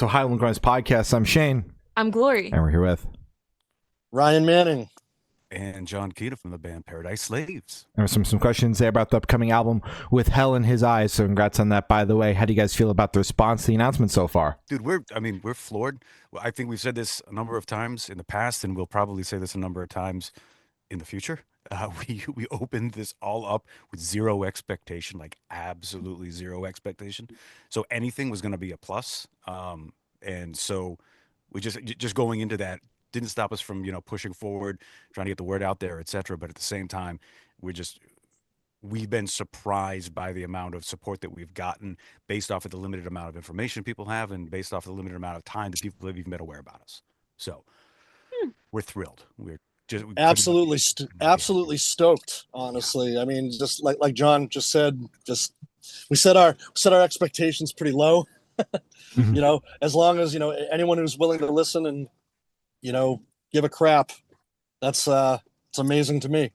So Highland Grinds Podcast. I'm Shane. I'm Glory. And we're here with Ryan Manning. And John Keita from the band Paradise Slaves. There were some questions there about the upcoming album With Hell in His Eyes. So congrats on that, by the way. How do you guys feel about the response to the announcement so far? Dude, we're floored. I think we've said this a number of times in the past, and we'll probably say this a number of times in the future. We opened this all up with zero expectation, like absolutely zero expectation. So anything was going to be a plus. And so we just going into that didn't stop us from, pushing forward, trying to get the word out there, etc. But at the same time, we've been surprised by the amount of support that we've gotten based off of the limited amount of information people have and based off of the limited amount of time that people have even been aware about us. So we're thrilled. We're just absolutely stoked, honestly. I mean, just like John just said, we set our expectations pretty low. As long as, anyone who's willing to listen and, give a crap, that's it's amazing to me.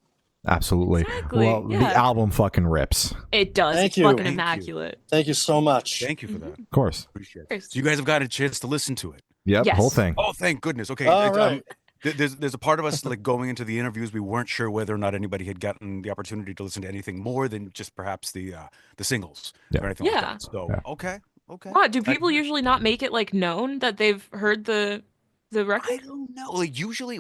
Absolutely. Exactly, Well, yeah. the album fucking rips. It does. Thank It's you. fucking Thank immaculate. Thank you so much. Thank you for that. Of course. Appreciate it. So you guys have got a chance to listen to it. Yep, Yes. whole thing. Oh, thank goodness. Okay. All right. There's a part of us like going into the interviews, we weren't sure whether or not anybody had gotten the opportunity to listen to anything more than just perhaps the singles or anything like Yeah. that. So okay. Wow, do people usually not make it like known that they've heard the I record? don't know. Like usually,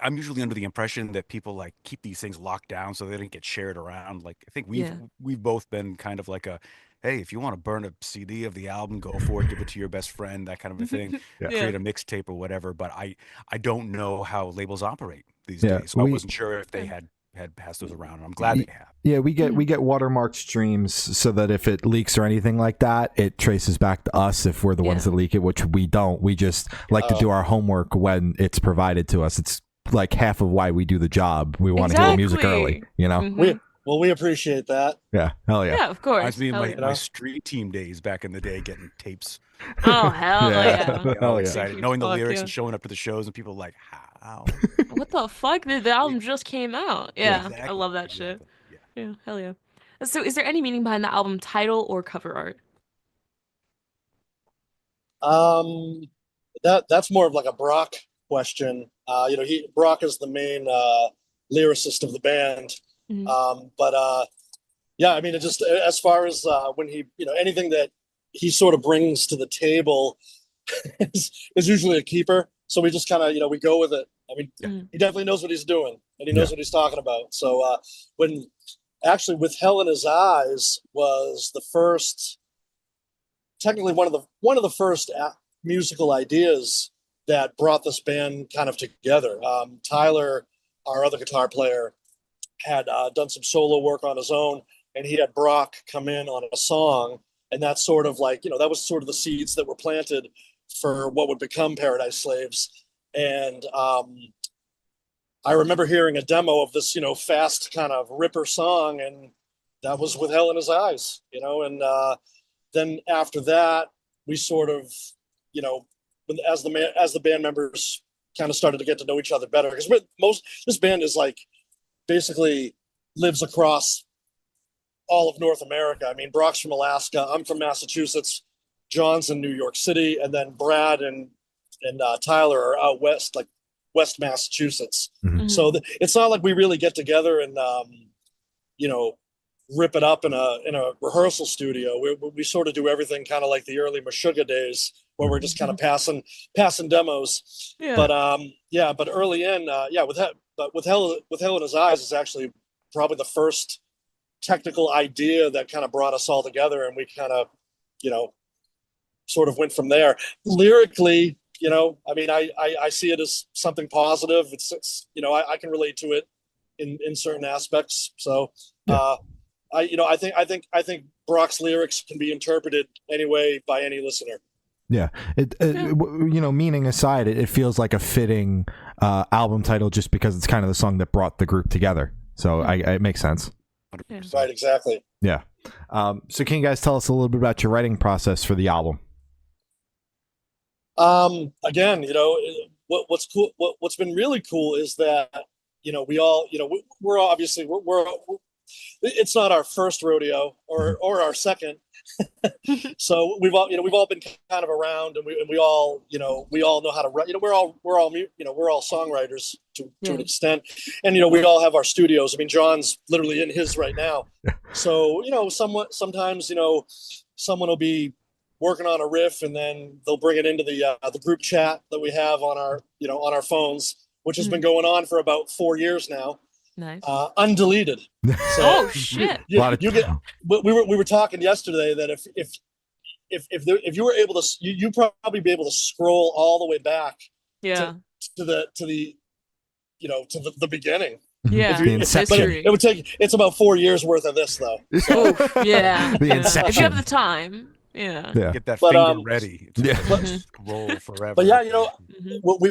I'm usually under the impression that people like keep these things locked down so they don't get shared around. Like I think we've both been kind of like a, hey, if you want to burn a CD of the album, go for it. Give it to your best friend, that kind of a thing. Create a mixtape or whatever. But I don't know how labels operate these days. So I wasn't sure if they had passed those around, and I'm glad they have. Yeah, we get watermarked streams so that if it leaks or anything like that, it traces back to us if we're the ones that leak it, which we don't. We just like to do our homework when it's provided to us. It's like half of why we do the job. We want to hear the music early, We appreciate that. Yeah, hell yeah. Yeah, of course. Reminds me of my street team days back in the day, getting tapes. Oh, hell yeah. Hell yeah. Excited, knowing the Fuck lyrics yeah. and showing up to the shows, and people like, how? What the fuck? The album just came out. Yeah, exactly. I love that shit. Yeah. Yeah, hell yeah. So is there any meaning behind the album title or cover art? That's more of like a Brock question. Brock is the main lyricist of the band. Yeah, I mean, it just as far as when he, anything that he sort of brings to the table is usually a keeper. So we just kind of, we go with it. I mean, he definitely knows what he's doing and he knows what he's talking about. So when actually With Hell in His Eyes was the first, technically one of the first musical ideas that brought this band kind of together. Tyler, our other guitar player, had done some solo work on his own, and he had Brock come in on a song, and that's sort of like, that was sort of the seeds that were planted for what would become Paradise Slaves. And I remember hearing a demo of this, fast kind of ripper song, and that was With Hell in His Eyes, and then after that, we sort of, as the band members kind of started to get to know each other better, because this band is like basically lives across all of North America. I mean, Brock's from Alaska, I'm from Massachusetts, John's in New York City, and then Brad and Tyler are out west, like West Massachusetts. So it's not like we really get together and rip it up in a rehearsal studio. We sort of do everything kind of like the early Meshuggah days, where we're just kind of passing demos. Yeah. But early in, with Hell in His Eyes is actually probably the first technical idea that kind of brought us all together, and we kind of, sort of went from there. Lyrically, I mean, I see it as something positive. It's I can relate to it in certain aspects. So I think Brock's lyrics can be interpreted anyway by any listener. Yeah, meaning aside, it feels like a fitting album title just because it's kind of the song that brought the group together. So it makes sense. Right, exactly. Yeah. So can you guys tell us a little bit about your writing process for the album? Again, what's cool, what's been really cool is that, we all, we're obviously, we're it's not our first rodeo or our second. So we've all been kind of around, and we all know how to write. We're all songwriters to an extent, and we all have our studios. I mean, John's literally in his right now. So sometimes someone will be working on a riff, and then they'll bring it into the group chat that we have on our phones, which has been going on for about 4 years now. Nice. Undeleted. So, oh shit! We were talking yesterday that if you were able to, you probably be able to scroll all the way back. Yeah. To the beginning. Yeah. It would take. It's about 4 years worth of this though. So. Yeah. The Inception. If you have the time. Yeah. Get that finger ready. Roll forever. But yeah,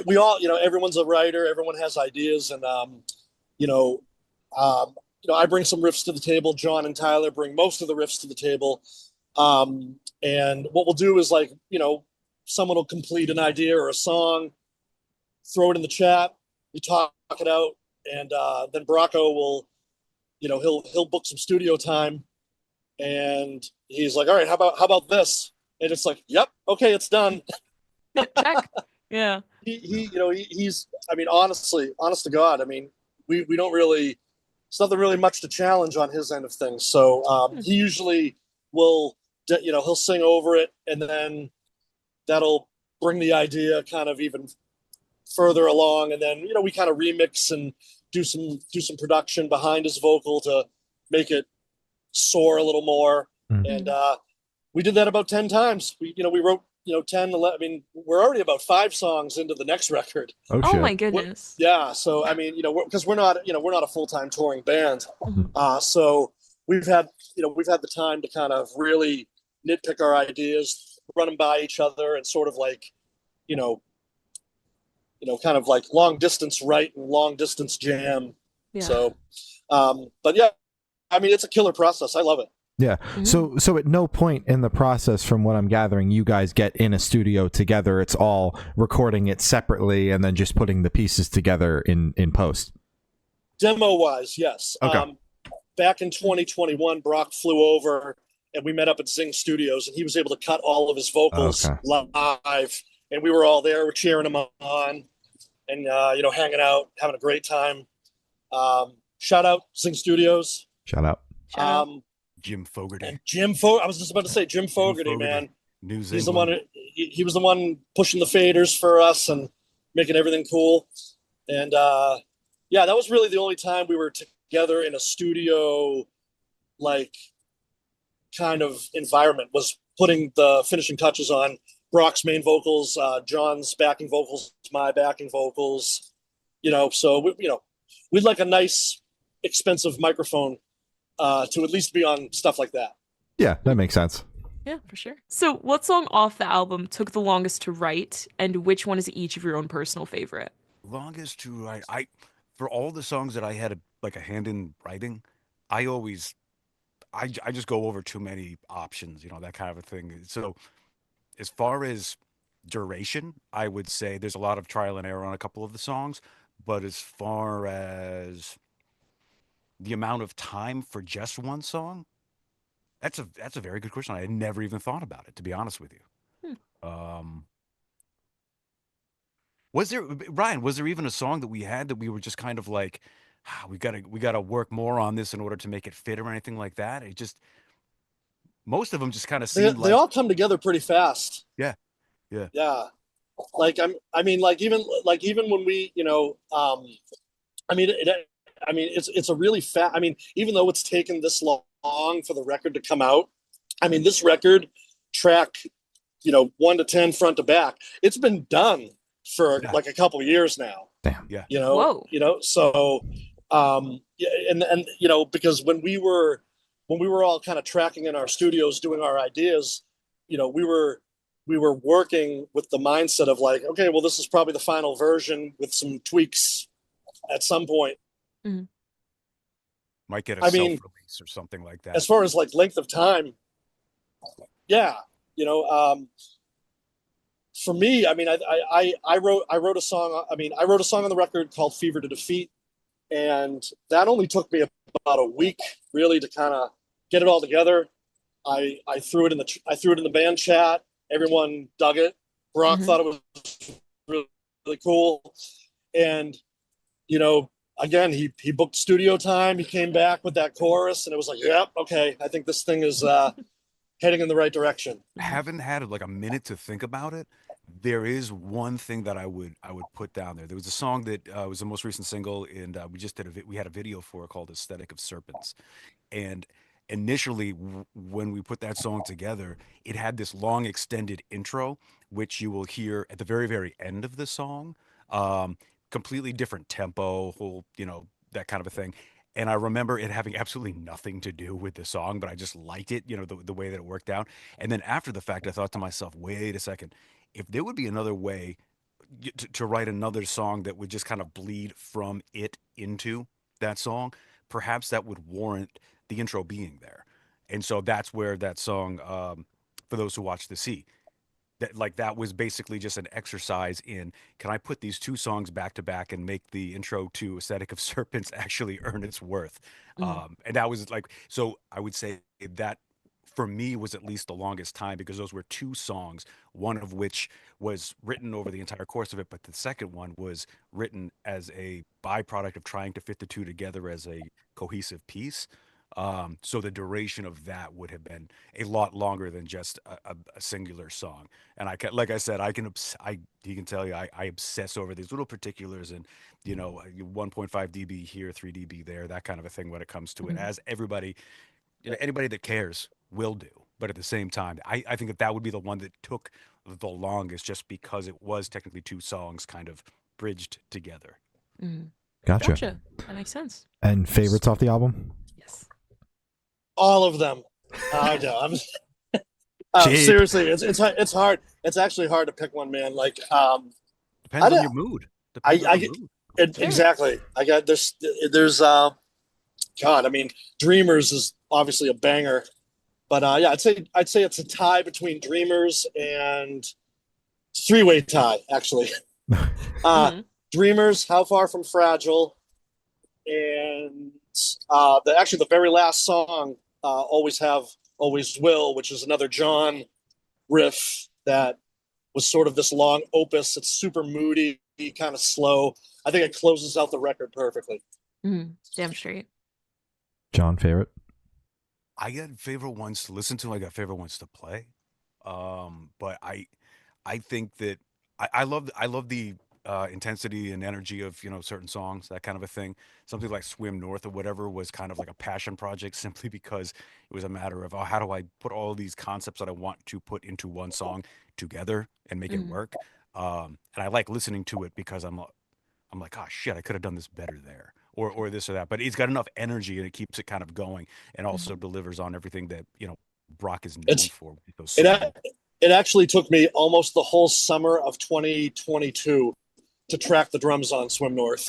we all, everyone's a writer. Everyone has ideas, and I bring some riffs to the table. John and Tyler bring most of the riffs to the table. And what we'll do is someone will complete an idea or a song, throw it in the chat, we talk it out, and then Brocco will, he'll book some studio time, and he's like, all right, how about this? And it's like, yep, okay, it's done. Check. Yeah. He's, I mean, honest to God, I mean, we don't really, it's nothing really much to challenge on his end of things. So he usually will, he'll sing over it, and then that'll bring the idea kind of even further along. And then, we kind of remix and do some production behind his vocal to make it soar a little more. And we did that about 10 times. We wrote, 10, 11, I mean, we're already about 5 songs into the next record. Oh my goodness. Yeah. So, I mean, because we're not a full-time touring band. So we've had the time to kind of really nitpick our ideas, run them by each other, and sort of like, kind of like long distance write and long distance jam. Yeah. So, but yeah, I mean, it's a killer process. I love it. Yeah. So at no point in the process, from what I'm gathering, you guys get in a studio together. It's all recording it separately and then just putting the pieces together in post. Demo wise, yes. Okay. Back in 2021, Brock flew over and we met up at Zing Studios, and he was able to cut all of his vocals live, and we were all there. We're cheering him on, and hanging out, having a great time. Shout out Zing Studios. Shout out. Jim Fogarty. And I was just about to say Jim Fogarty, man. He's the one. He was the one pushing the faders for us and making everything cool. And yeah, that was really the only time we were together in a studio, like, kind of environment, was putting the finishing touches on Brock's main vocals, John's backing vocals, my backing vocals. So we'd like a nice, expensive microphone to at least be on stuff like that. Yeah, that makes sense. Yeah, for sure. So what song off the album took the longest to write, and which one is each of your own personal favorite? Longest to write, for all the songs that I had a hand in writing, I just go over too many options, that kind of a thing. So as far as duration, I would say there's a lot of trial and error on a couple of the songs, but as far as the amount of time for just one song, that's a very good question. I had never even thought about it, to be honest with you. Was there even a song that we had that we were just kind of like, we gotta work more on this in order to make it fit or anything like that? It just, most of them just kind of seemed they all come together pretty fast. Yeah. Like even when we it's a really fast. I mean, even though it's taken this long for the record to come out, I mean, this record, track 1 to 10 front to back, it's been done for like a couple of years now. Damn. Yeah. Whoa. So and because when we were all kind of tracking in our studios doing our ideas, we were working with the mindset of like, okay, well, this is probably the final version with some tweaks at some point. Mm-hmm. Might get a self-release or something like that. As far as like length of time, yeah, for me, I mean, I wrote a song. I mean, I wrote a song on the record called "Fever to Defeat," And that only took me about a week really to kind of get it all together. I threw it in the band chat. Everyone dug it. Brock thought it was really, really cool. And, you know, again, he booked studio time. He came back with that chorus, and it was like, yep, okay, I think this thing is heading in the right direction. Haven't had like a minute to think about it. There is one thing that I would put down there. There was a song that was the most recent single, and we had a video for it called "Aesthetic of Serpents," and initially when we put that song together, it had this long extended intro, which you will hear at the very very end of the song. Completely different tempo, whole that kind of a thing. And I remember it having absolutely nothing to do with the song, but I just liked it, the way that it worked out. And then after the fact, I thought to myself, wait a second, if there would be another way to write another song that would just kind of bleed from it into that song, perhaps that would warrant the intro being there. And so that's where that song, For Those Who Watch the Sea, that was basically just an exercise in, can I put these two songs back to back and make the intro to Aesthetic of Serpents actually earn its worth. And that was like, so I would say that for me was at least the longest time, because those were two songs, one of which was written over the entire course of it, but the second one was written as a byproduct of trying to fit the two together as a cohesive piece. So the duration of that would have been a lot longer than just a singular song. And like I said, he can tell you, I obsess over these little particulars, and 1.5 dB here, 3 dB there, that kind of a thing when it comes to it, as everybody, anybody that cares will do. But at the same time, I think that would be the one that took the longest, just because it was technically two songs kind of bridged together. Gotcha. That makes sense. And favorites off the album? Yes. All of them. I know. Seriously, it's hard. It's actually hard to pick one, man. Like, depends on your mood. Exactly. I got there's God. I mean, Dreamers is obviously a banger, but yeah, I'd say it's a tie between Dreamers and three-way tie actually. Dreamers, How Far From Fragile, and the very last song, Always Have, Always Will, which is another John riff that was sort of this long opus. It's super moody, kind of slow. I think it closes out the record perfectly. Damn straight. John, favorite? I got favorite ones to listen to. I got favorite ones to play. But I think that I love the intensity and energy of certain songs, that kind of a thing. Something like Swim North or whatever was kind of like a passion project, simply because it was a matter of, how do I put all these concepts that I want to put into one song together and make it work. And I like listening to it because I'm like, oh shit, I could have done this better there, or this or that. But it's got enough energy and it keeps it kind of going, and also delivers on everything that Brock is known for. It actually took me almost the whole summer of 2022 to track the drums on Swim North.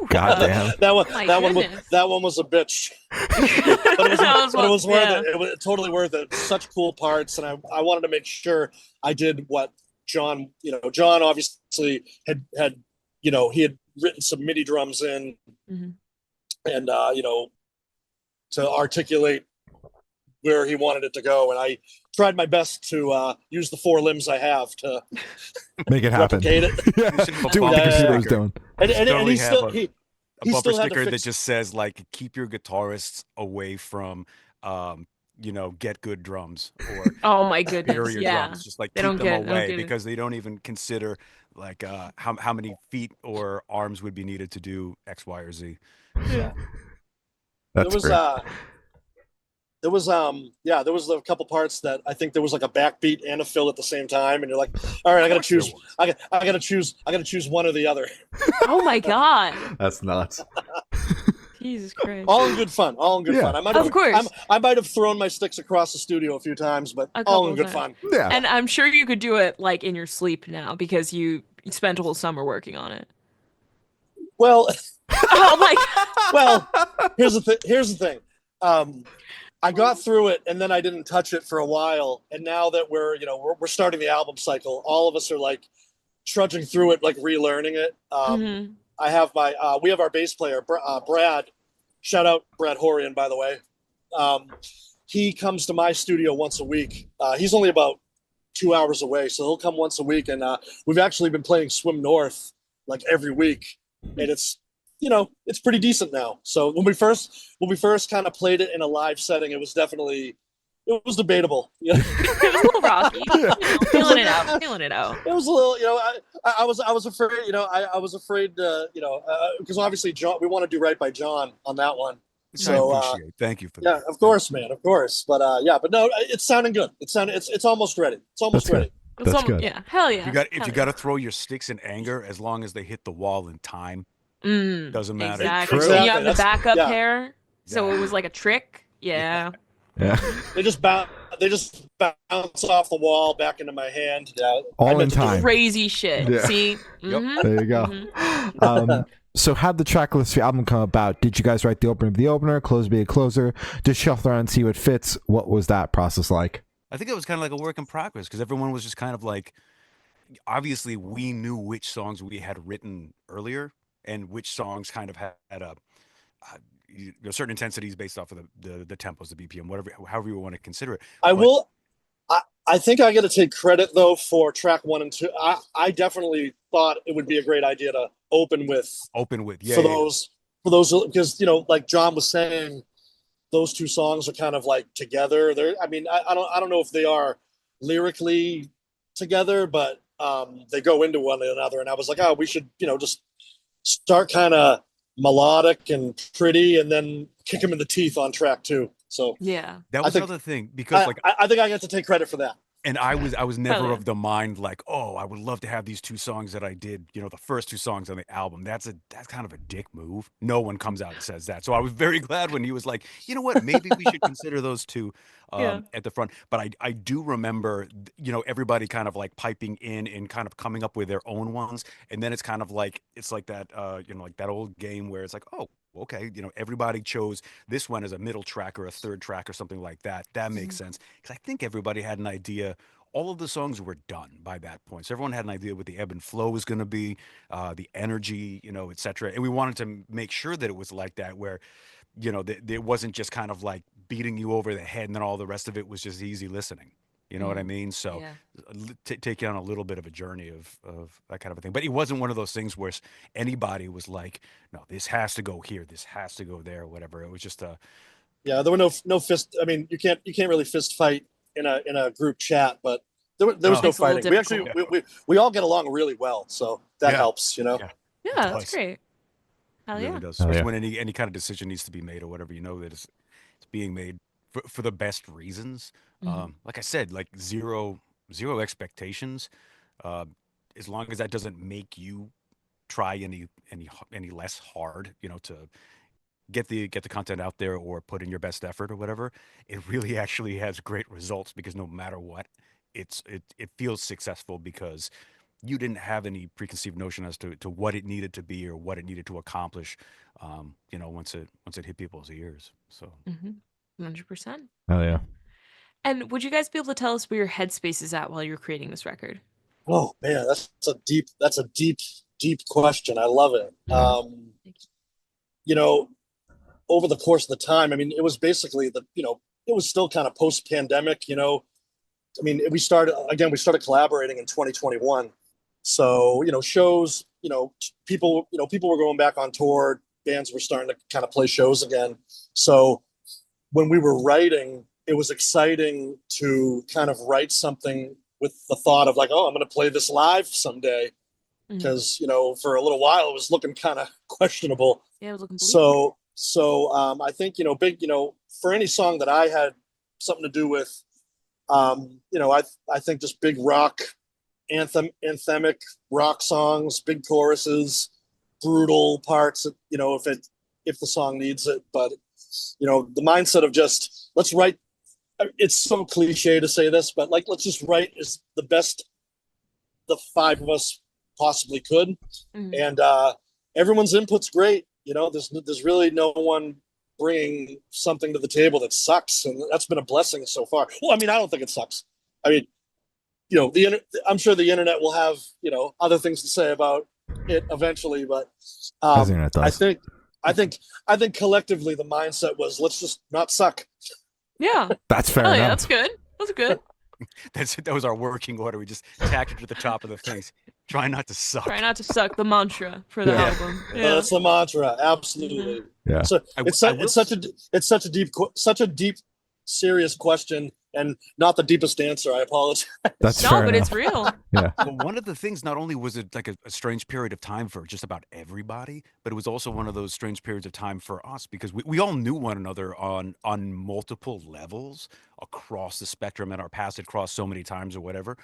Goddamn. that one was a bitch. But it was worth it. It was totally worth it. Such cool parts, and I wanted to make sure I did what John. John obviously had he had written some MIDI drums in, and to articulate where he wanted it to go, and I tried my best to use the four limbs I have to make it happen. Replicate it. Do what the computer's doing. And he still a bumper sticker that just says, like, keep your guitarists away from get good drums, or oh my goodness, drums. Just like keep them away, because they don't even consider like how many feet or arms would be needed to do X, Y, or Z. Yeah. That's great. There was a couple parts that I think there was like a backbeat and a fill at the same time, and you're like, all right, I gotta choose one or the other. Oh my god, that's nuts. Jesus Christ. All in good fun. I might have thrown my sticks across the studio a few times, but all in good fun. Yeah. And I'm sure you could do it like in your sleep now, because you spent a whole summer working on it. Well, oh my god. Well, here's the thing. I got through it, and then I didn't touch it for a while. And now that we're starting the album cycle, all of us are like trudging through it, like relearning it. I have my we have our bass player Brad. Shout out Brad Horian, by the way. He comes to my studio once a week. He's only about 2 hours away, so he'll come once a week, and we've actually been playing Swim North like every week, and it's it's pretty decent now. So when we first kind of played it in a live setting, it was debatable. It was a little rocky. Feeling it out. It was a little, I was afraid, I was afraid, because obviously John, we want to do right by John on that one. So thank you for that. that. Of course, man, of course. But but no, it's sounding good. It's almost ready. It's almost ready. That's good. Yeah, hell yeah. If you got to throw your sticks in anger, as long as they hit the wall in time, doesn't matter. Exactly. True. So you have the That's- backup yeah. pair, so it was like a trick. Yeah. Yeah. They just bounce off the wall back into my hand. Yeah, All in time. Crazy shit. Yeah. See? Mhm. There you go. So how'd the track list for your album come about? Did you guys write the opener of the opener, close be a closer, just shuffle around and see what fits? What was that process like? I think it was kind of like a work in progress because everyone was just kind of like, obviously we knew which songs we had written earlier and which songs kind of had a certain intensities based off of the tempos, the BPM, whatever, however you want to consider it. I think I got to take credit though for track 1 and 2. I definitely thought it would be a great idea to open with for those because like John was saying, those two songs are kind of like together. I don't know if they are lyrically together, but they go into one another. And I was like, we should just start kind of melodic and pretty, and then kick him in the teeth on track 2. So yeah, that was another thing because I think I get to take credit for that. And I was never yeah. of the mind like, oh, I would love to have these 2 songs that I did, the first 2 songs on the album. That's kind of a dick move. No one comes out and says that. So I was very glad when he was like, you know what, maybe we should consider those 2 at the front. But I do remember, everybody kind of like piping in and kind of coming up with their own ones. And then it's kind of like, it's like that, like that old game where it's like, oh, okay, everybody chose this one as a middle track or a third track or something like that. That makes sense. Because I think everybody had an idea. All of the songs were done by that point. So everyone had an idea what the ebb and flow was going to be, the energy, et cetera. And we wanted to make sure that it was like that where, it wasn't just kind of like beating you over the head and then all the rest of it was just easy listening. You know what I mean? So take you on a little bit of a journey of that kind of a thing. But it wasn't one of those things where anybody was like, no, this has to go here, this has to go there, whatever. It was just there were no fist. I mean, you can't really fist fight in a group chat, but there was no fighting. We actually we all get along really well, so that helps. Yeah, that's great. Hell it yeah. really does. Especially when any kind of decision needs to be made or whatever, that it's being made for the best reasons. Like I said, like zero expectations. As long as that doesn't make you try any less hard, to get the content out there or put in your best effort or whatever, it really actually has great results because no matter what, it feels successful because you didn't have any preconceived notion as to what it needed to be or what it needed to accomplish. Once it hit people's ears. So 100%. Oh yeah. And would you guys be able to tell us where your headspace is at while you're creating this record? Oh man, that's a deep question. I love it. Over the course of the time, I mean, it was basically it was still kind of post-pandemic. I mean, we started collaborating in 2021. So shows, people were going back on tour. Bands were starting to kind of play shows again. So when we were writing, it was exciting to kind of write something with the thought of like, oh, I'm going to play this live someday. Because, for a little while it was looking kind of questionable. Yeah, it was looking bleak. So I think, big, for any song that I had something to do with, I think just big rock, anthemic rock songs, big choruses, brutal parts, if the song needs it. But, the mindset of just, let's write, it's so cliche to say this, but like, let's just write is the best the 5 of us possibly could. And everyone's input's great. There's really no one bringing something to the table that sucks, and that's been a blessing so far. Well, I mean, I don't think it sucks. I mean, I'm sure the internet will have other things to say about it eventually, but I think it I does. think I think collectively the mindset was let's just not suck. Yeah. That's fair Oh yeah, enough. that's good. That's good. That was our working order. We just tacked it to the top of the things. Try not to suck. Try not to suck, the mantra for the Yeah. album. Yeah. That's the mantra, absolutely. Yeah. So I it's will it's such a deep, serious question, and not the deepest answer. I apologize. That's No, fair but enough. it's real. Yeah. Well, one of the things, not only was it like a strange period of time for just about everybody, but it was also one of those strange periods of time for us because we all knew one another on multiple levels across the spectrum, and our paths had crossed so many times or whatever.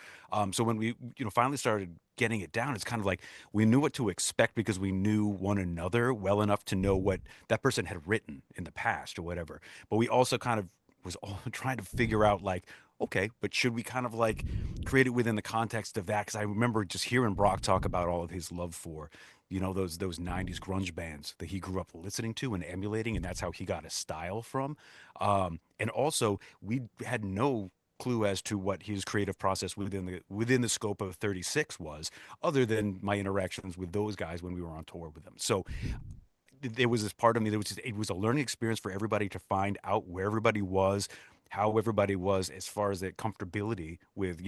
So when we, finally started getting it down, it's kind of like we knew what to expect because we knew one another well enough to know what that person had written in the past or whatever. But we also kind of was all trying to figure out like, okay, but should we kind of like create it within the context of that? Because I remember just hearing Brock talk about all of his love for, those '90s grunge bands that he grew up listening to and emulating, and that's how he got his style from. And also, we had no clue as to what his creative process within the scope of 36 was, other than my interactions with those guys when we were on tour with them. So there was this part of me that was it was a learning experience for everybody to find out where everybody was, how everybody was as far as their comfortability with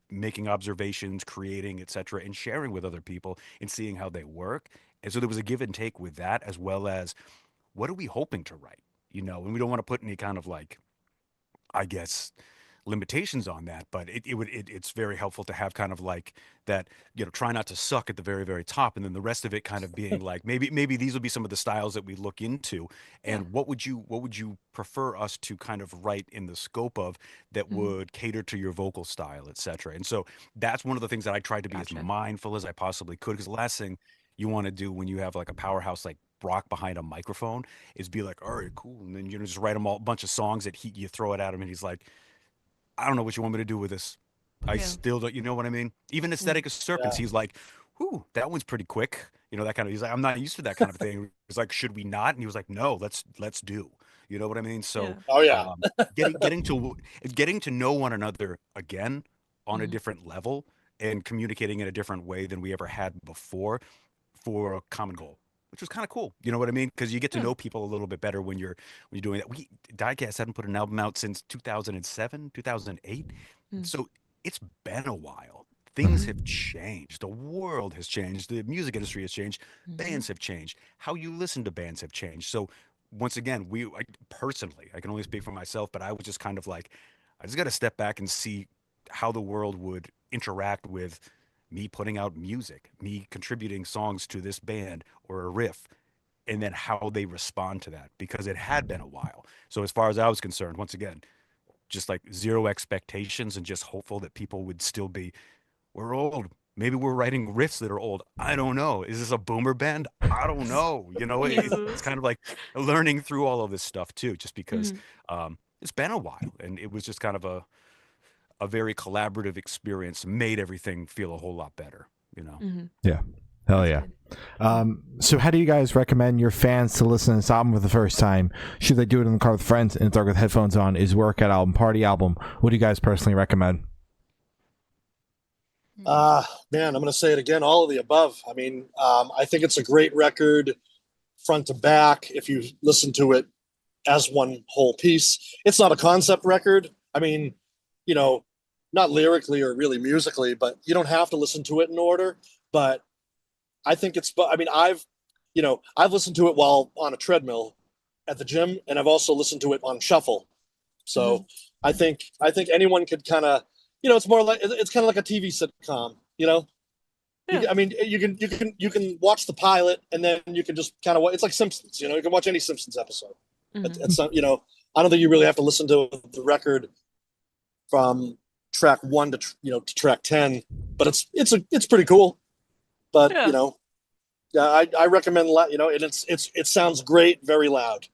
making observations, creating, etc., and sharing with other people and seeing how they work. And so there was a give and take with that, as well as what are we hoping to write, and we don't want to put any kind of like, I guess, limitations on that, but it's very helpful to have kind of like that, try not to suck at the very, very top, and then the rest of it kind of being like maybe these will be some of the styles that we look into, and Yeah. what would you prefer us to kind of write in the scope of that would cater to your vocal style, etc. And so that's one of the things that I tried to be as Gotcha. mindful as I possibly could, because the last thing you want to do when you have like a powerhouse like Brock behind a microphone is be like, all right, cool, and then just write him all a bunch of songs that you throw it at him, and he's like, I don't know what you want me to do with this. I Yeah. still don't, you know what I mean? Even Aesthetic of Serpents, Yeah. he's like, whew, that one's pretty quick. That kind of, he's like, I'm not used to that kind of thing. He's like, should we not? And he was like, no, let's do. You know what I mean? So, Yeah. Oh yeah. getting to know one another again on a Mhm. different level and communicating in a different way than we ever had before for a common goal, which was kind of cool. You know what I mean? Because you get to Yeah. know people a little bit better when you're doing that. Diecast hadn't put an album out since 2007, 2008. Mm. So it's been a while. Things Mhm. have changed. The world has changed. The music industry has changed. Mhm. Bands have changed. How you listen to bands have changed. So once again, personally, I can only speak for myself, but I was just kind of like, I just got to step back and see how the world would interact with me putting out music, me contributing songs to this band or a riff, and then how they respond to that, because it had been a while. So as far as I was concerned, once again, just like zero expectations and just hopeful that people would still be, we're old. Maybe we're writing riffs that are old. I don't know. Is this a boomer band? I don't know. It's Jesus. kind of like learning through all of this stuff too, just because Mhm. it's been a while, and it was just kind of a very collaborative experience. Made everything feel a whole lot better. Mhm. Yeah. Hell That's yeah. good. So how do you guys recommend your fans to listen to this album for the first time? Should they do it in the car with friends, in the dark with headphones on? Is workout album, party album? What do you guys personally recommend? Man, I'm going to say it again. All of the above. I mean, I think it's a great record, front to back. If you listen to it as one whole piece, it's not a concept record. I mean, you know, not lyrically or really musically, but you don't have to listen to it in order. But I think it's. I mean, I've listened to it while on a treadmill at the gym, and I've also listened to it on shuffle. So I think anyone could kind of, it's more like it's kind of like a TV sitcom. Yeah. I mean, you can watch the pilot, and then you can just kind of, it's like Simpsons. You can watch any Simpsons episode. Mhm. It's not, I don't think you really have to listen to the record from track 1 to track 10, but it's pretty cool. But Yeah. yeah, I recommend, and it sounds great, very loud.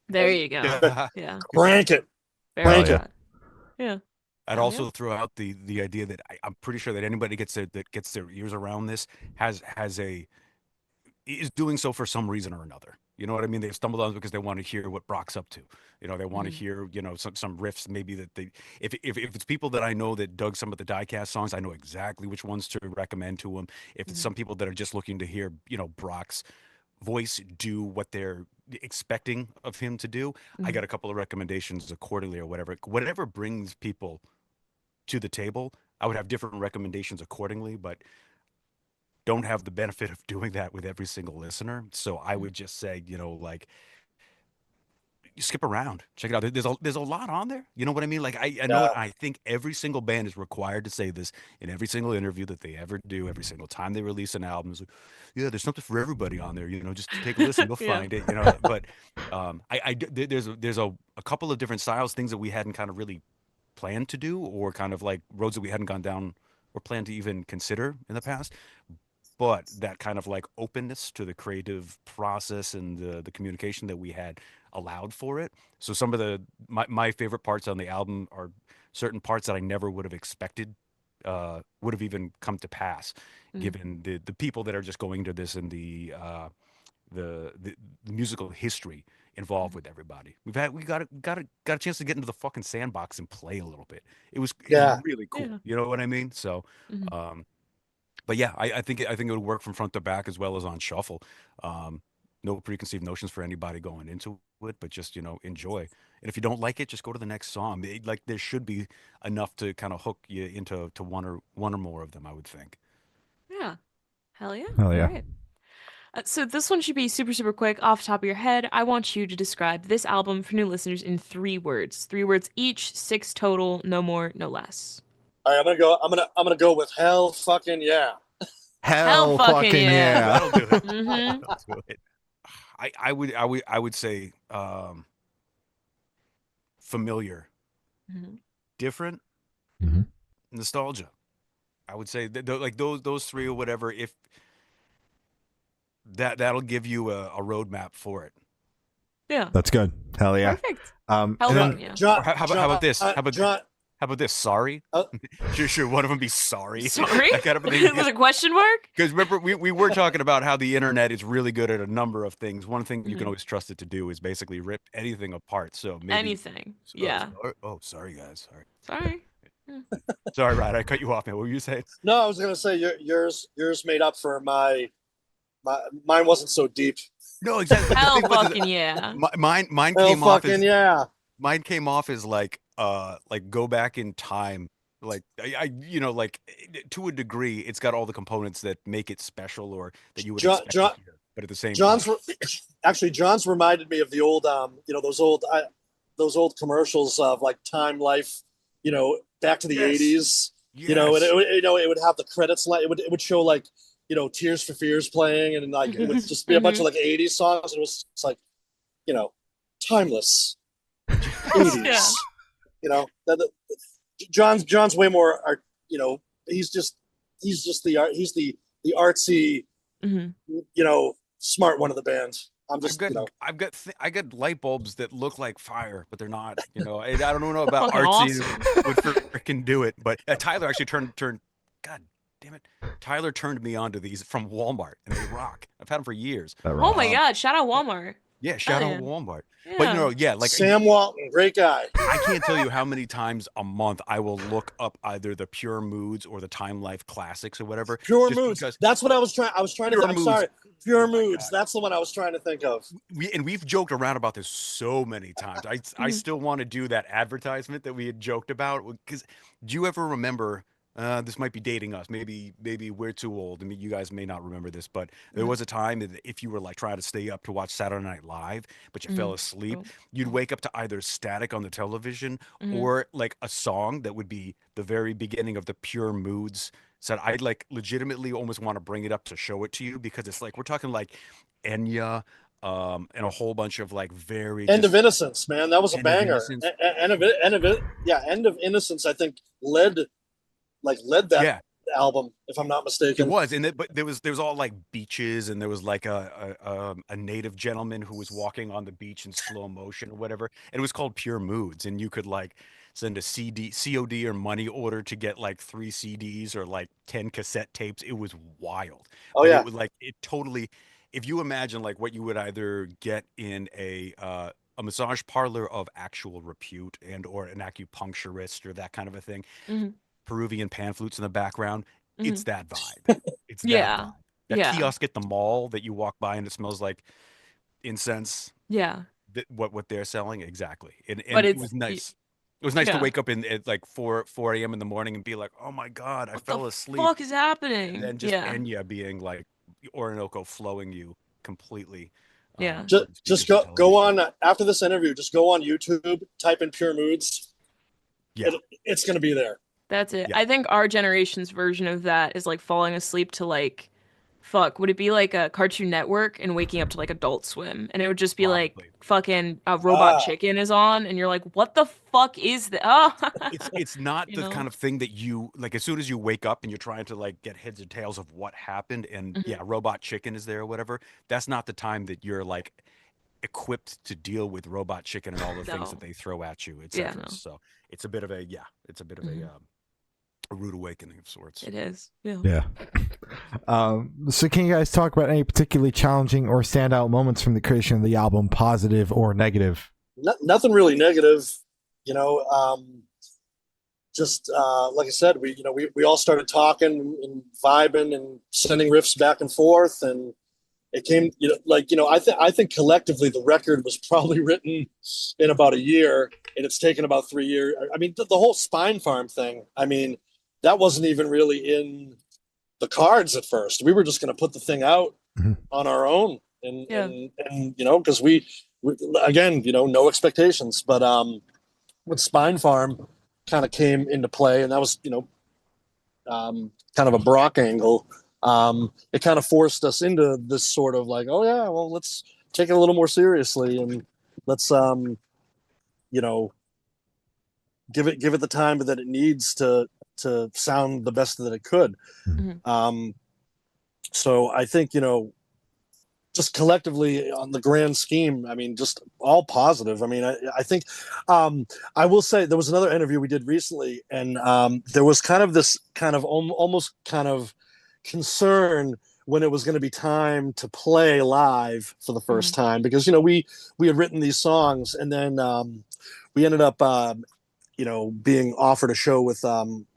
There you go. Yeah. Yeah. Crank it. Very Crank yeah. it. loud. Yeah. I'd Yeah. also throw out the idea that I'm pretty sure that anybody that gets their ears around this is doing so for some reason or another. You know what I mean? They've stumbled on it because they want to hear what Brock's up to. You know, they want to Mhm. hear, you know, some riffs maybe that they if it's people that I know that dug some of the Diecast songs, I know exactly which ones to recommend to them. If it's Mhm. some people that are just looking to hear, you know, Brock's voice do what they're expecting of him to do, I Mhm. got a couple of recommendations accordingly or whatever. Whatever brings people to the table, I would have different recommendations accordingly, but don't have the benefit of doing that with every single listener. So I Mhm. would just say, you know, like you skip around, check it out. There's a lot on there. You know what I mean? Like I know Yeah. it. I think every single band is required to say this in every single interview that they ever do, every single time they release an album. It's like, yeah, there's something for everybody on there. You know, just take a listen, you'll Yeah. find it. You know, but there's a couple of different styles, things that we hadn't kind of really planned to do, or kind of like roads that we hadn't gone down or planned to even consider in the past. But that kind of like openness to the creative process and the communication that we had allowed for it. So some of my favorite parts on the album are certain parts that I never would have expected would have even come to pass, Mhm. given the people that are just going to this and the musical history involved Mhm. with everybody. We got a chance to get into the fucking sandbox and play a little bit. It was Yeah. really cool. Yeah. You know what I mean? So Mhm. um but yeah, I think it would work from front to back as well as on shuffle. Um, no preconceived notions for anybody going into it, but just enjoy. And if you don't like it, just go to the next song. Like there should be enough to kind of hook you into one or more of them, I would think. Yeah. Hell yeah. Hell All yeah. right. So this one should be super, super quick. Off the top of your head, I want you to describe this album for new listeners in 3 words. 3 words each, 6 total, no more, no less. All right, I'm gonna go with hell fucking yeah. Hell Hell fucking fucking yeah. yeah. That'll do it. Mm-hmm. That'll do it. I would say familiar, Mm-hmm. different, Mhm. nostalgia. I would say like those three or whatever. If that'll give you a roadmap for it. Yeah. That's good. Hell yeah. Perfect. And Hell John, fucking then yeah. John, Or how about this? How about John. how about this? Sorry. Uh, Sure. One of them be sorry. Sorry? That kind of thing. With a question mark? Because remember, we were talking about how the internet is really good at a number of things. One thing you can Hmm. always trust it to do is basically rip anything apart. So maybe, Anything. Yeah. sorry guys, sorry, Sorry. Yeah. sorry, Ryan, I cut you off, man. What were you saying? no, I was gonna say yours made up for mine wasn't so deep. No, exactly. But the Hell thing was, fucking yeah. mine Hell came off fucking as yeah. like go back in time. Like like to a degree, it's got all the components that make it special or that you would John, expect to John, hear. But at the same time, John's actually John's reminded me of the old those old commercials of like Time Life, back to the yes, 80s, and yes. it would have the credits like it would show like Tears for Fears playing, and like it would Yes. just be a bunch Hmm. of like 80s songs, and it was it's like you know timeless Yeah. 80s. John's way more art. He's just the art. He's the artsy, Hmm. smart one of the band. I'm I've just got you know I got light bulbs that look like fire, but they're not. I don't know about Fucking artsy awesome. would freaking do it. But Tyler actually turned. God damn it, Tyler turned me onto these from Walmart, and they rock. I've had them for years. that Oh my rocks. God. Shout out Walmart. Yeah, Hell shout out yeah. Walmart. But Yeah. yeah, like Sam Walton, great guy. I can't tell you how many times a month I will look up either the Pure Moods or the Time Life Classics or whatever. Pure Just Moods. because That's what I was trying. I was trying to. Pure I'm Moods. sorry. Pure Oh my Moods. God. That's the one I was trying to think of. We've joked around about this so many times. I Mhm. still want to do that advertisement that we had joked about. Because do you ever remember? This might be dating us. Maybe we're too old. I mean, you guys may not remember this, but there Mhm. was a time that if you were like trying to stay up to watch Saturday Night Live, but you fell Mhm. asleep, Oh. you'd wake up to either static on the television Mhm. or like a song that would be the very beginning of the Pure Moods. So I'd like legitimately almost want to bring it up to show it to you because it's like we're talking like Enya, and a whole bunch of like very End just of Innocence, man. That was a End of banger. Innocence. End of Innocence. I think led that Yeah, album, if I'm not it mistaken. was, but there was all like beaches, and there was like a native gentleman who was walking on the beach in slow motion or whatever, and it was called Pure Moods, and you could like send a COD or money order to get like 3 CDs or like 10 cassette tapes. It was wild, Oh but it yeah, was like it totally. if you imagine like what you would either get in a massage parlor of actual repute and or an acupuncturist or that kind of a thing, Hmm. Peruvian pan flutes in the background, Hmm. it's that vibe. It's that Yeah. vibe. That Yeah. kiosk at the mall that you walk by and it smells like incense. Yeah. What they're selling exactly, and But it it's was nice. It was nice to yeah. wake up at like 4 a.m. in the morning and be like, oh my god, I What the fell asleep, fuck is and happening? then just Yeah. Enya being like Orinoco flowing you completely, Yeah. Just through the just speakers and go television. on after this interview. Just go on YouTube, type in Pure Moods. Yeah, It's going to be there. That's it. yeah, I think our generation's version of that is like falling asleep to like fuck, would it be like a Cartoon Network and waking up to like Adult Swim? And it would just be like probably. fucking Robot Ah, Chicken is on and you're like, "What the fuck is that?" Oh. It's not You the know. kind of thing that you like as soon as you wake up and you're trying to like get heads or tails of what happened and Mhm. yeah, Robot Chicken is there or whatever. That's not the time that you're like equipped to deal with Robot Chicken and all the things that No. they throw at you, Yeah, etc. no. So it's a bit of a yeah, it's a bit of Mhm. a rude awakening of sorts. It is. Yeah. Yeah. So can you guys talk about any particularly challenging or standout moments from the creation of the album, positive or negative? nothing really negative, you know. Just like I said, we all started talking and vibing and sending riffs back and forth, and it came, I think collectively the record was probably written in about a year, and it's taken about 3 years. I mean, the whole Spine Farm thing. I mean, that wasn't even really in the cards at first. We were just going to put the thing out Mhm. on our own, and Yeah. because we again, no expectations. But when Spine Farm kind of came into play, and that was kind of a Brock angle. It kind of forced us into this sort of like, oh yeah, well, let's take it a little more seriously, and let's you know give it the time that it needs to sound the best that it could. Mhm. So I think just collectively on the grand scheme, I mean, just all positive. I mean, I think I will say there was another interview we did recently, and there was kind of this kind of almost kind of concern when it was going to be time to play live for the first time, because we had written these songs, and then we ended up being offered a show with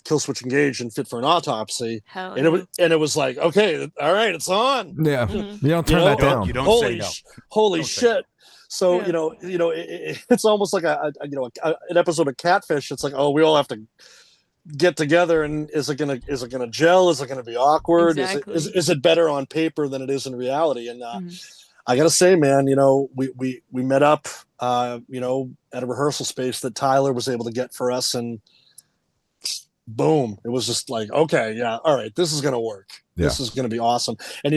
Killswitch Engage and Fit for an Autopsy, Hell and yeah. it was like, okay, all right, it's on. Yeah. Mhm. You don't turn that know, down. You don't say Holy no. holy Don't say shit. So Yeah. it's almost like an episode of Catfish. It's like, oh, we all have to get together, and is it gonna gel? Is it gonna be awkward? Exactly. Is it better on paper than it is in reality? And Mhm. I gotta say, man, we met up at a rehearsal space that Tyler was able to get for us, and boom, it was just like, okay, yeah, all right, this is gonna work. This is gonna be awesome. And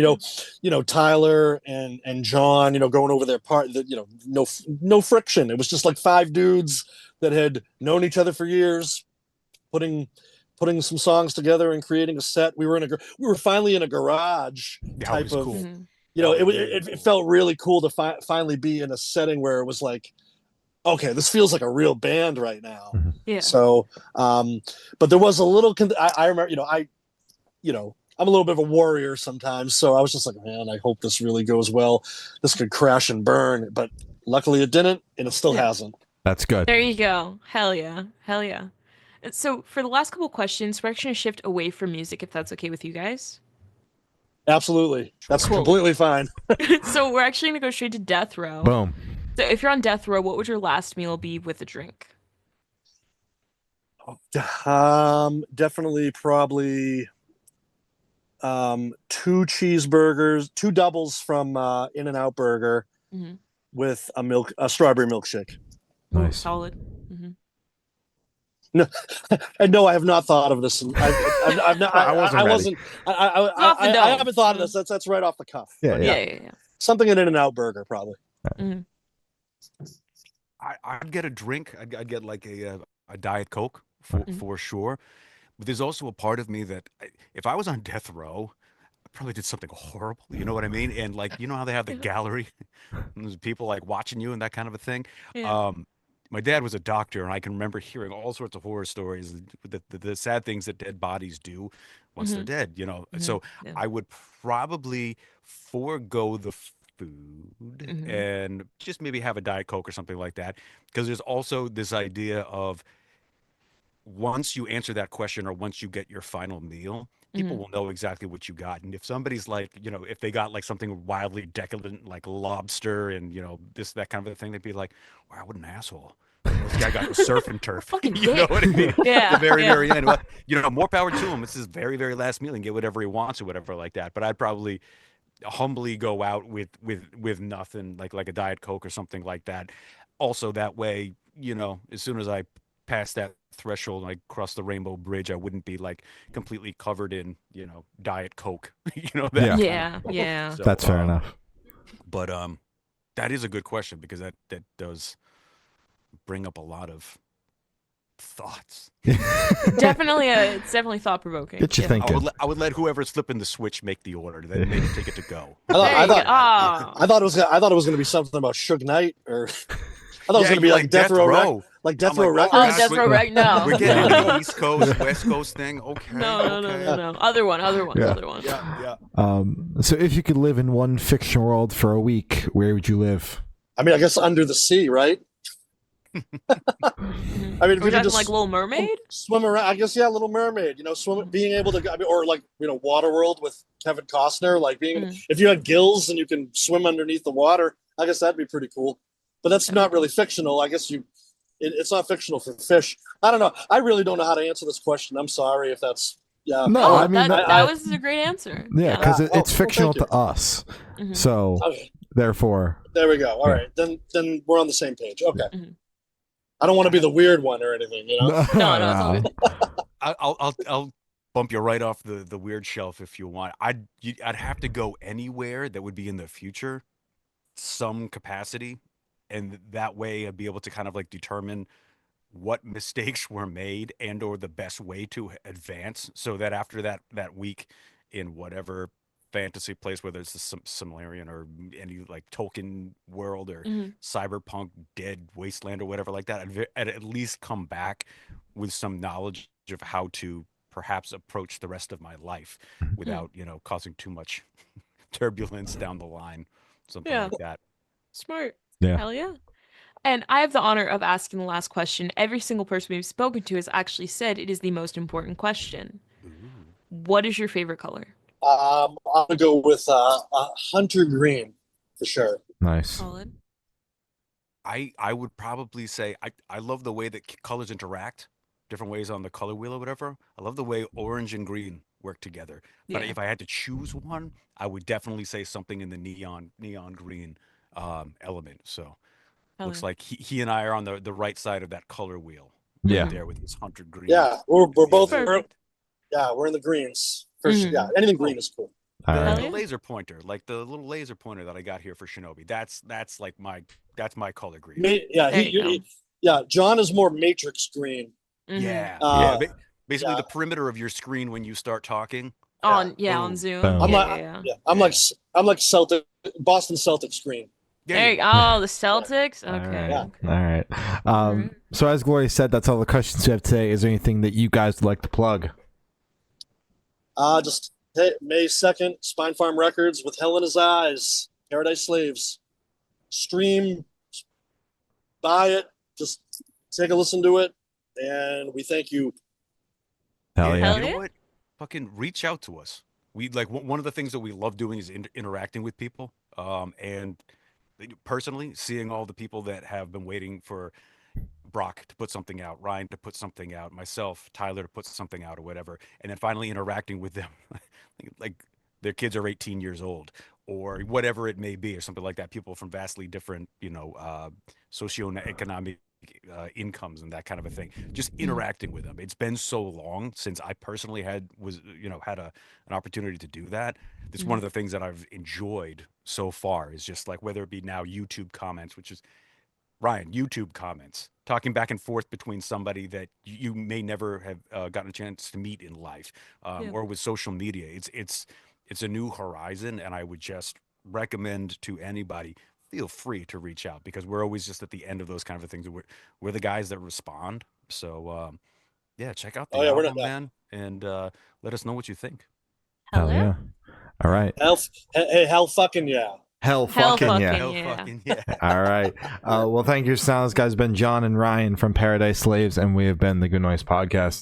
Tyler and John, going over their part, that no friction. It was just like five dudes that had known each other for years, putting some songs together and creating a set. We were finally in a garage That type was of, cool. Mhm. it felt really cool to finally be in a setting where it was like, okay, this feels like a real band right now. Yeah. So, but there was a little. I remember, I'm a little bit of a warrior sometimes, so I was just like, man, I hope this really goes well. This could crash and burn, but luckily it didn't, and it still Yeah. hasn't. That's good. There you go. Hell yeah. Hell yeah. So for the last couple questions, we're actually gonna shift away from music if that's okay with you guys. Absolutely, that's Cool. completely fine. So we're actually gonna go straight to death row. Boom. So if you're on death row, what would your last meal be with a drink? Definitely, probably two cheeseburgers, two doubles from In-N-Out Burger Mhm. with a strawberry milkshake. Ooh, Nice. solid. Hmm. No, and no, I have not thought of this. I've not. I wasn't ready. off the I dome. haven't thought of this. That's right off the cuff. Yeah, But Yeah, yeah, yeah. something in In-N-Out Burger, probably. Mhm. I'd get a drink. I'd get like a Diet Coke for sure. But there's also a part of me that if I was on death row, I probably did something horrible. You know what I mean? And like, you know how they have the gallery and there's people like watching you and that kind of a thing. Yeah. My dad was a doctor, and I can remember hearing all sorts of horror stories, the sad things that dead bodies do once they're Mhm. dead. Mhm. So Yeah. I would probably forego the food and just maybe have a Diet Coke or something like that. Because there's also this idea of once you answer that question or once you get your final meal, people will know exactly what you got. And if somebody's like, if they got like something wildly decadent like lobster and, this, that kind of a thing, they'd be like, wow, what an asshole. This guy got the surf and turf. Fucking You know what I mean? Yeah. The very, very end. Well, more power to him. It's his very, very last meal and get whatever he wants or whatever like that. But I'd probably humbly go out with nothing, like a Diet Coke or something like that. Also, that way, as soon as I pass that threshold and I cross the rainbow bridge, I wouldn't be like completely covered in, Diet Coke. That Yeah. So, That's fair enough. But that is a good question because that does bring up a lot of thoughts. Definitely, it's definitely thought provoking. Get you thinking. I would let whoever's flipping the switch make the order, then they can take it to go. I thought it was going to be something about Suge Knight, or I thought it was going to be like Death Row, like Death Row Records. Oh, Death Row Records. No, we're getting into the East Coast, West Coast thing. Okay. No. Other one. Yeah. So if you could live in one fiction world for a week, where would you live? I mean, I guess under the sea, right? I mean, if We're you could talking just like Little Mermaid. swim around, I guess, yeah, Little Mermaid. Being able to, or like Waterworld with Kevin Costner, like if you had gills and you can swim underneath the water, I guess that'd be pretty cool. But that's not really fictional. I guess it's not fictional for fish. I don't know. I really don't know how to answer this question. I'm sorry if that's No, I mean that was a great answer. Yeah, because it's fictional to us. So therefore, there we go. All right, then we're on the same page. Okay. I don't want to be the weird one or anything, No, it's all good. I'll bump you right off the weird shelf if you want. I'd have to go anywhere that would be in the future, some capacity, and that way I'd be able to kind of like determine what mistakes were made and or the best way to advance, so that after that week in whatever fantasy place, whether it's the Silmarillion or any like Tolkien world or cyberpunk dead wasteland or whatever like that, I'd at least come back with some knowledge of how to perhaps approach the rest of my life without causing too much turbulence down the line, something like that. Smart. Yeah. Hell yeah. And I have the honor of asking the last question. Every single person we've spoken to has actually said it is the most important question. What is your favorite color? I'm gonna go with hunter green for sure. Nice. Solid. I would probably say I love the way that colors interact, different ways on the color wheel or whatever. I love the way orange and green work together. But if I had to choose one, I would definitely say something in the neon green element. So looks like he and I are on the right side of that color wheel. Yeah. Right there with his hunter green. Yeah, we're both. Perfect. We're in the greens. Yeah, anything green is cool. The laser pointer, like the little laser pointer that I got here for Shinobi. That's like my color green. John is more matrix green. Yeah. Basically the perimeter of your screen when you start talking. On Zoom. I'm like Celtic, Boston Celtics green. There you go. Oh, the Celtics. Okay. All right. So as Gloria said, that's all the questions we have today. Is there anything that you guys would like to plug? Just May 2nd, Spine Farm Records with Hell in His Eyes, Paradise Slaves. Stream, buy it, just take a listen to it, and we thank you. Hell yeah. You know what? Fucking reach out to us. We like one of the things that we love doing is interacting with people. And personally, seeing all the people that have been waiting for Brock to put something out, Ryan to put something out, myself, Tyler to put something out or whatever, and then finally interacting with them like their kids are 18 years old or whatever it may be or something like that. People from vastly different, socioeconomic incomes and that kind of a thing, just interacting with them. It's been so long since I personally had an opportunity to do that. It's one of the things that I've enjoyed so far is just like, whether it be now YouTube comments, which is Ryan, YouTube comments, talking back and forth between somebody that you may never have gotten a chance to meet in life, or with social media. It's a new horizon, and I would just recommend to anybody, feel free to reach out, because we're always just at the end of those kind of things. We're the guys that respond. So check out the album, man, and let us know what you think. Hell yeah. All right. Hell fucking yeah. Hell Hell fucking fucking yeah. Hell yeah. fucking yeah. All right. Well, thank you, sounds guys. Been John and Ryan from Paradise Slaves, and we have been the Good Noise Podcast.